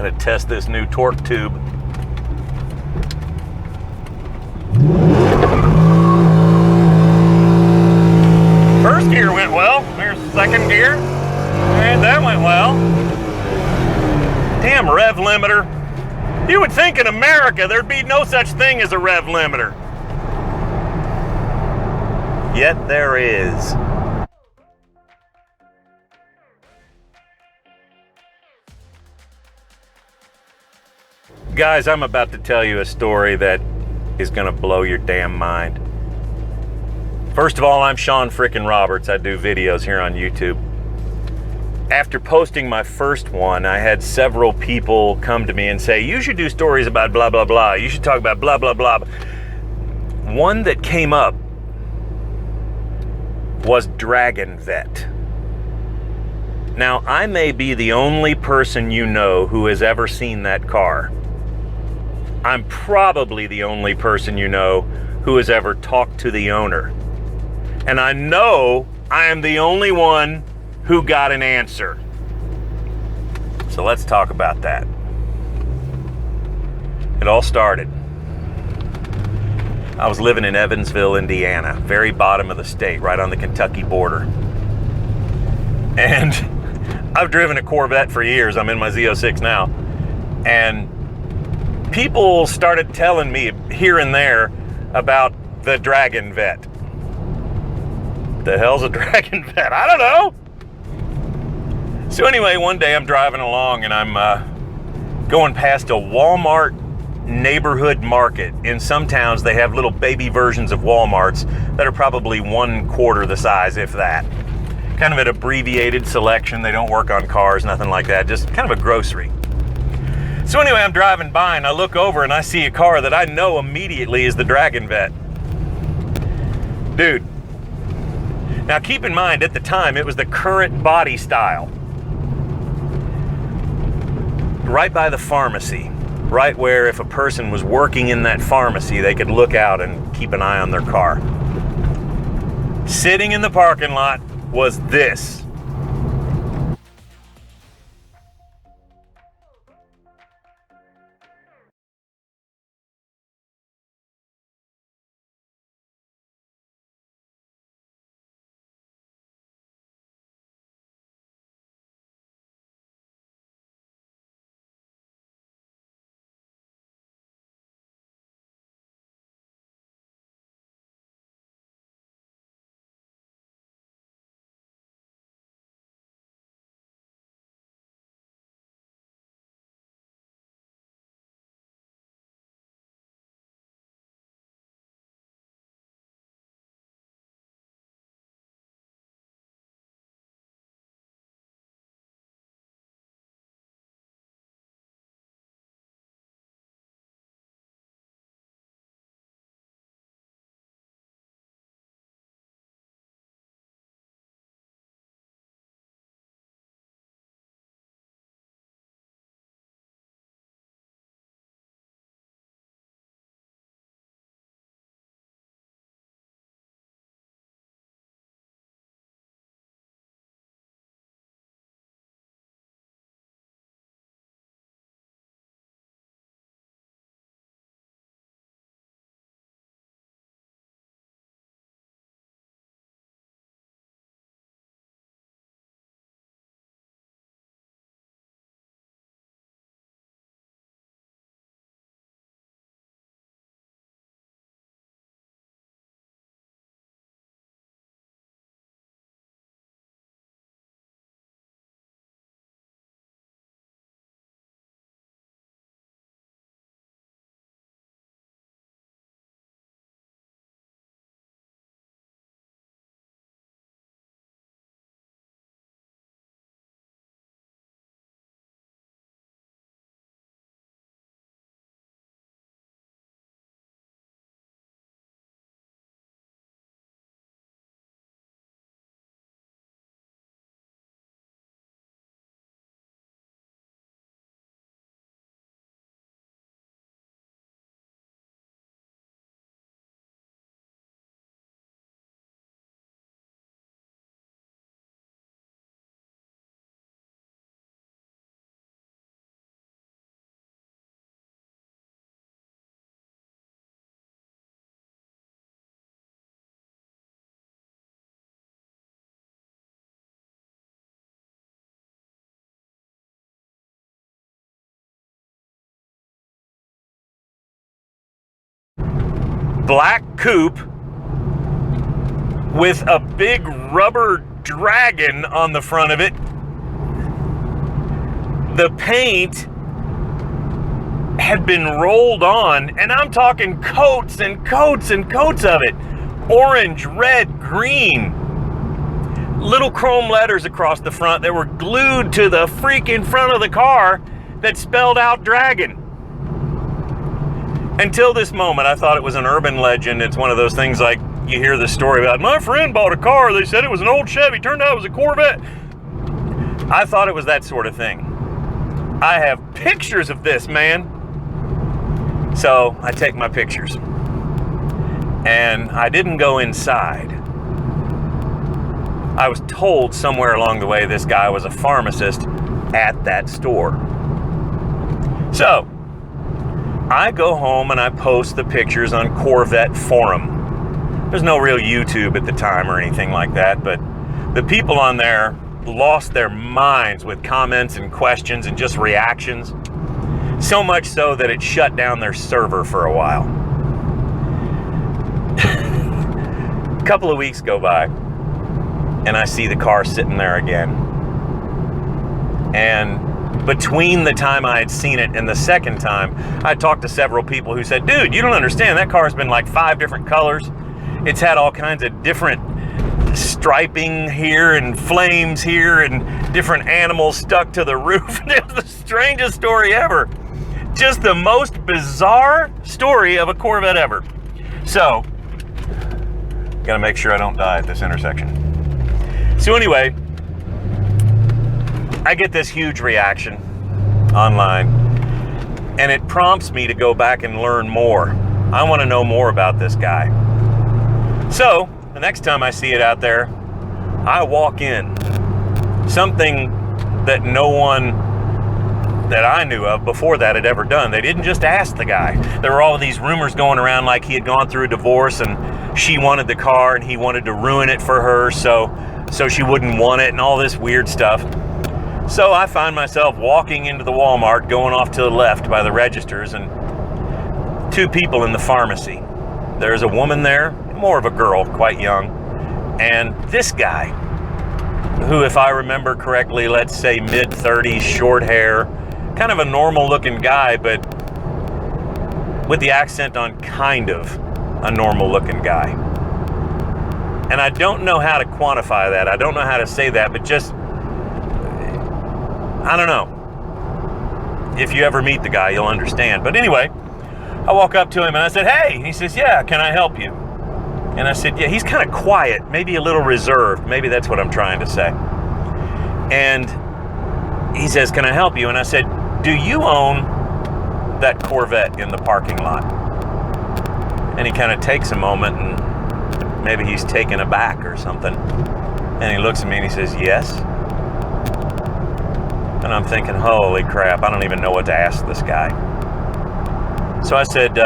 Gonna test this new torque tube. First gear went well. Here's second gear. And that went well. Damn rev limiter. You would think in America there'd be no such thing as a rev limiter. Yet there is. Guys, I'm about to tell you a story that is gonna blow your damn mind. First of all, I'm Sean frickin' Roberts. I do videos here on YouTube. After posting my first one, I had several people come to me and say, you should do stories about blah, blah, blah. You should talk about blah, blah, blah. One that came up was Dragon Vette. Now, I may be the only person you know who has ever seen that car. I'm probably the only person you know who has ever talked to the owner. And I know I am the only one who got an answer. So let's talk about that. It all started. I was living in Evansville, Indiana, very bottom of the state, right on the Kentucky border. And I've driven a Corvette for years. I'm in my Z06 now. And people started telling me here and there about the Dragon Vette. The hell's a Dragon Vette? I don't know. So anyway, one day I'm driving along and I'm going past a Walmart neighborhood market. In some towns, they have little baby versions of Walmarts that are probably 1/4 the size, if that. Kind of an abbreviated selection. They don't work on cars, nothing like that. Just kind of a grocery. So anyway, I'm driving by and I look over and I see a car that I know immediately is the Dragon Vette. Dude. Now keep in mind, at the time, it was the current body style. Right by the pharmacy. Right where if a person was working in that pharmacy, they could look out and keep an eye on their car. Sitting in the parking lot was this. black coupe with a big rubber dragon on the front of it. The paint had been rolled on, and I'm talking coats and coats and coats of it. Orange, red, green. Little chrome letters across the front that were glued to the freaking front of the car that spelled out Dragon. Until this moment, I thought it was an urban legend. It's one of those things like you hear the story about, my friend bought a car, they said it was an old Chevy, turned out it was a Corvette. I thought it was that sort of thing. I have pictures of this, man. So I take my pictures. And I didn't go inside. I was told somewhere along the way this guy was a pharmacist at that store. So I go home and I post the pictures on Corvette forum. There's no real YouTube at the time or anything like that, but the people on there lost their minds with comments and questions and just reactions. So much so that it shut down their server for a while. A couple of weeks go by, and I see the car sitting there again. And between the time I had seen it and the second time, I talked to several people who said, dude, you don't understand, that car's been like 5 different colors. It's had all kinds of different striping here and flames here and different animals stuck to the roof. It was the strangest story ever. Just the most bizarre story of a Corvette ever. So, gotta make sure I don't die at this intersection. So anyway, I get this huge reaction online, and it prompts me to go back and learn more. I want to know more about this guy. So, the next time I see it out there, I walk in. Something that no one that I knew of before that had ever done. They didn't just ask the guy. There were all of these rumors going around like he had gone through a divorce and she wanted the car and he wanted to ruin it for her so she wouldn't want it and all this weird stuff. So I find myself walking into the Walmart, going off to the left by the registers, and 2 people in the pharmacy. There's a woman there, more of a girl, quite young, and this guy, who, if I remember correctly, let's say mid-30s, short hair, kind of a normal looking guy, but with the accent on kind of a normal looking guy. And I don't know how to quantify that. I don't know how to say that, but just, I don't know. If you ever meet the guy, you'll understand. But anyway, I walk up to him and I said, hey, and he says, yeah, can I help you? And I said, yeah, he's kind of quiet, maybe a little reserved. Maybe that's what I'm trying to say. And he says, can I help you? And I said, do you own that Corvette in the parking lot? And he kind of takes a moment and maybe he's taken aback or something. And he looks at me and he says, yes. And I'm thinking, holy crap, I don't even know what to ask this guy. So I said,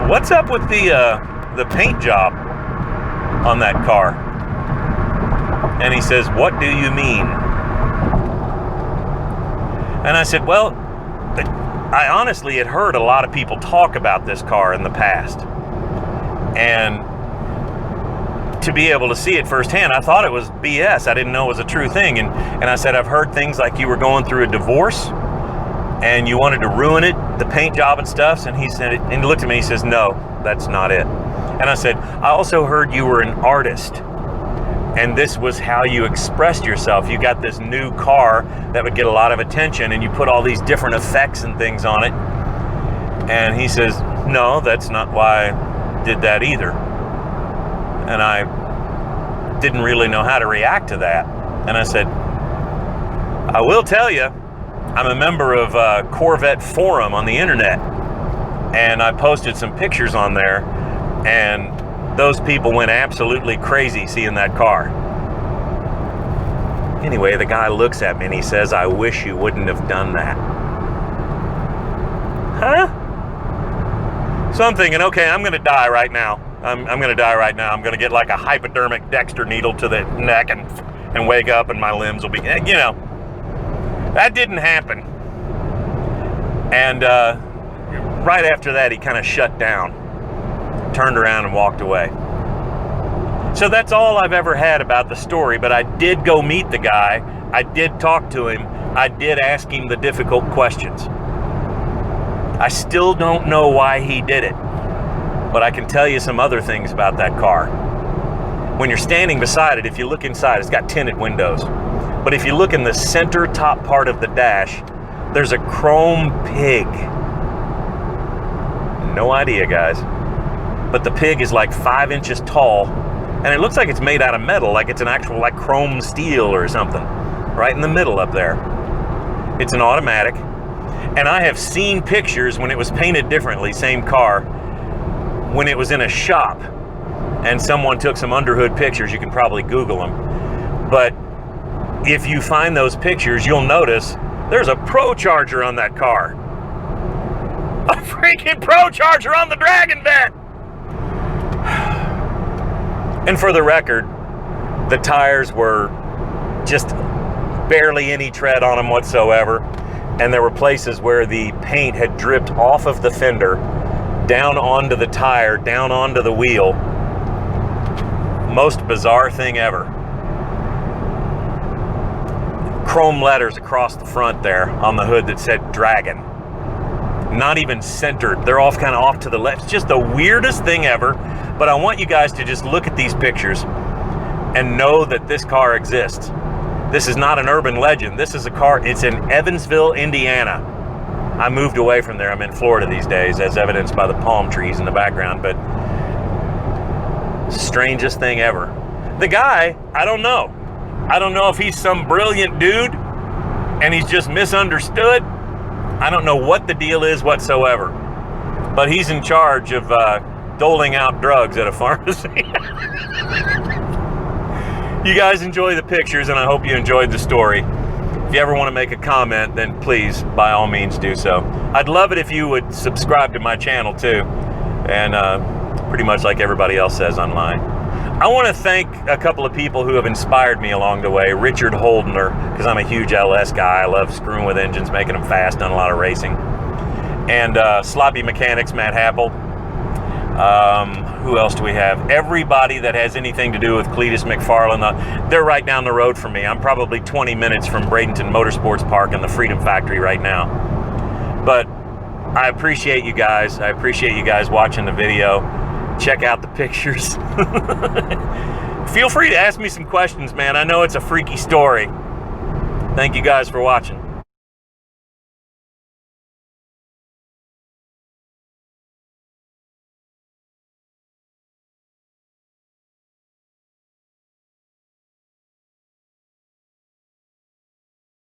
what's up with the paint job on that car? And he says, what do you mean? And I said, well, I honestly had heard a lot of people talk about this car in the past. And to be able to see it firsthand, I thought it was BS. I didn't know it was a true thing. And I said, I've heard things like you were going through a divorce and you wanted to ruin it, the paint job and stuff. And he said, and he looked at me, he says, no, that's not it. And I said, I also heard you were an artist and this was how you expressed yourself. You got this new car that would get a lot of attention and you put all these different effects and things on it. And he says, no, that's not why I did that either. And I didn't really know how to react to that. And I said, I will tell you, I'm a member of Corvette forum on the internet. And I posted some pictures on there and those people went absolutely crazy seeing that car. Anyway, the guy looks at me and he says, I wish you wouldn't have done that. Huh? So I'm thinking, okay, I'm gonna die right now. I'm gonna die right now. I'm gonna get like a hypodermic Dexter needle to the neck and wake up and my limbs will be, you know. That didn't happen. And right after that, he kind of shut down, turned around and walked away. So that's all I've ever had about the story, but I did go meet the guy. I did talk to him. I did ask him the difficult questions. I still don't know why he did it, but I can tell you some other things about that car. When you're standing beside it, if you look inside, it's got tinted windows. But if you look in the center top part of the dash, there's a chrome pig. No idea, guys. But the pig is like 5 inches tall, and it looks like it's made out of metal, like it's an actual like chrome steel or something, right in the middle up there. It's an automatic, and I have seen pictures when it was painted differently, same car, when it was in a shop, and someone took some underhood pictures. You can probably Google them. But if you find those pictures, you'll notice there's a ProCharger on that car. A freaking ProCharger on the Dragon Vette! And for the record, the tires were just barely any tread on them whatsoever. And there were places where the paint had dripped off of the fender, down onto the tire, down onto the wheel. Most bizarre thing ever. Chrome letters across the front there on the hood that said Dragon. Not even centered. They're off kind of off to the left. It's just the weirdest thing ever. But I want you guys to just look at these pictures and know that this car exists. This is not an urban legend. This is a car. It's in Evansville, Indiana. I moved away from there. I'm in Florida these days, as evidenced by the palm trees in the background. But strangest thing ever. The guy, I don't know. I don't know if he's some brilliant dude and he's just misunderstood. I don't know what the deal is whatsoever. But he's in charge of doling out drugs at a pharmacy. You guys enjoy the pictures, and I hope you enjoyed the story. If you ever want to make a comment, then please, by all means, do so. I'd love it if you would subscribe to my channel, too. And pretty much like everybody else says online. I want to thank a couple of people who have inspired me along the way. Richard Holdener, because I'm a huge LS guy. I love screwing with engines, making them fast, done a lot of racing. And Sloppy Mechanics, Matt Happel. Who else do we have? Everybody that has anything to do with Cletus McFarlane. They're right down the road from me. I'm probably 20 minutes from Bradenton Motorsports Park and the Freedom Factory right now. But I appreciate you guys. I appreciate you guys watching the video. Check out the pictures. Feel free to ask me some questions, man. I know it's a freaky story. Thank you guys for watching.